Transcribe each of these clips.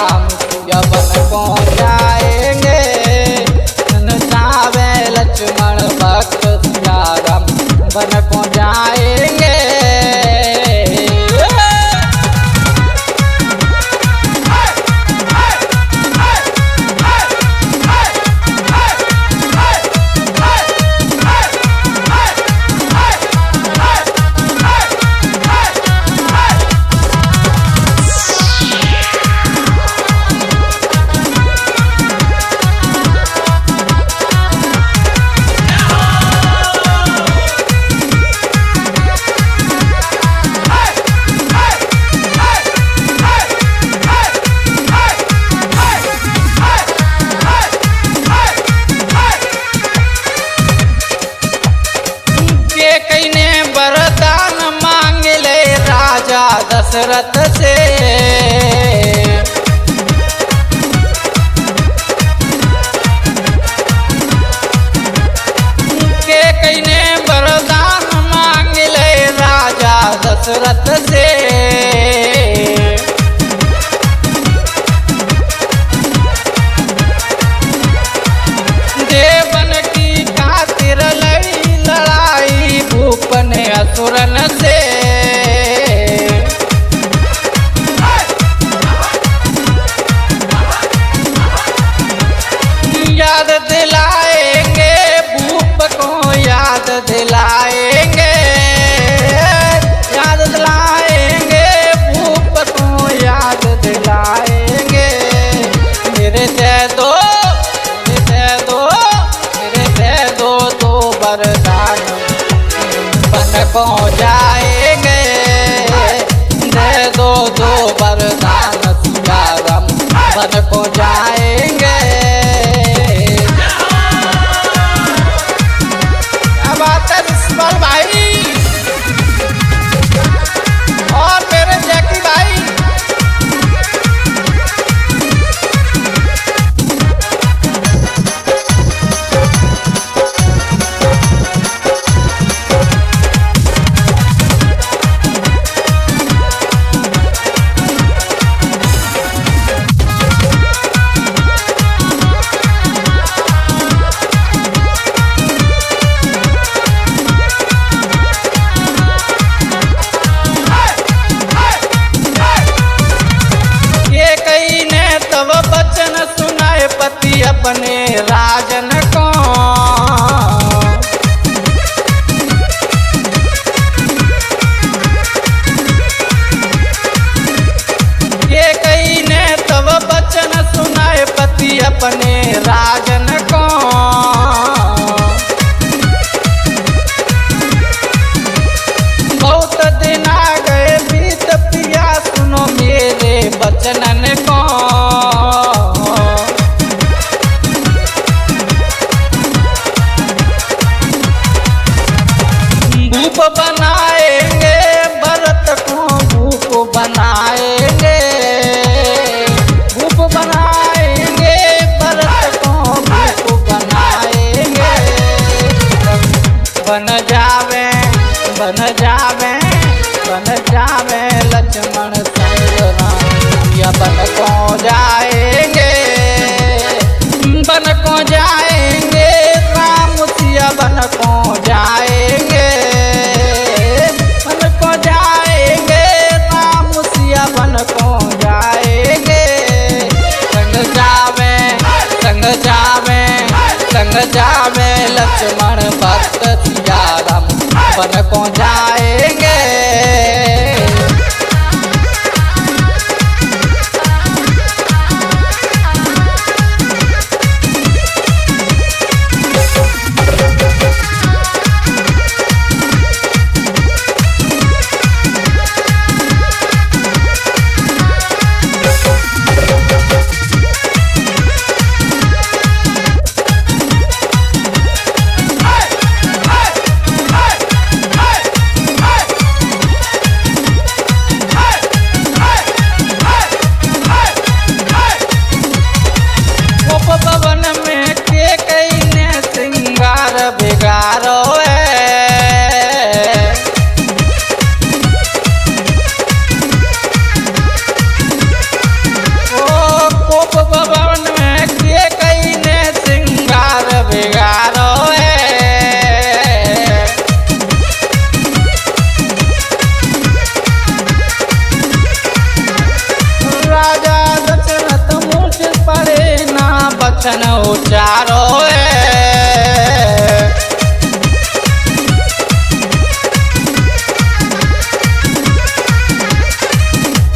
राम सिया बन को जाएंगे। जावे लक्ष्मण भक्त सिया राम बन को जाएंगे। दशरथ से के कईने वरदान मांग ले राजा दशरथ से। देवन की खातिर लड़ी लड़ाई भूप ने असुरन से। याद दिलाएंगे भूप को याद दिलाएंगे। याद दिलाएंगे भूप को याद दिलाएंगे। मेरे दे दो तो वरदान बन को जाएंगे। दे दो वरदान सिया राम बन को जाएंगे। भाई और मेरे जैकी भाई पति अपने राजन को। ये कई ने तब बचन सुनाए पति अपने राजन को। बहुत दिन आ गए बीत पिया सुनो मेरे बचनन को। भूप बनाएंगे भरत को भूप बनाएंगे। भूप बनाएंगे भरत को भूप बनाएंगे। बन जावे लक्ष्मण संग राम या बन को जाएंगे। बन को जाएंगे राम सिया बन को जाएंगे। बन को जाएंगे राम सिया बन को जाएंगे। संग जावे लक्ष्मण भक्त सिया राम बन को जाएंगे। वचन उचारो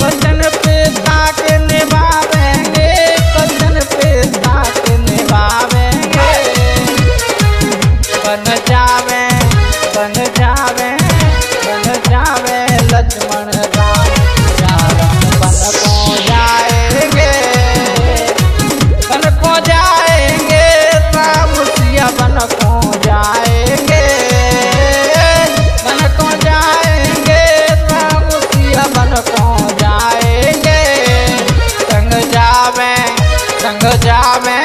वचन पिता के निभावेंगे, वचन पिता के निभावेंगे। बन जावे बन जावे बन जावे लक्ष्मण राम सिया राम बन को जाएंगे, बन को जाएंगे राम सिया बन को जाएंगे, बन को जाएंगे राम सिया बन को जाएंगे। संग जावे संग जावे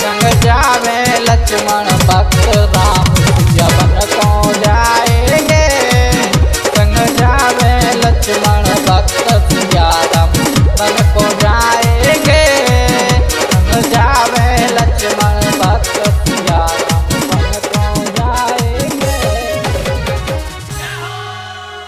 संग जावे लक्ष्मण भक्त राम सिया बन को जाएंगे, संग जावे लक्ष्मण भक्त सिया राम बन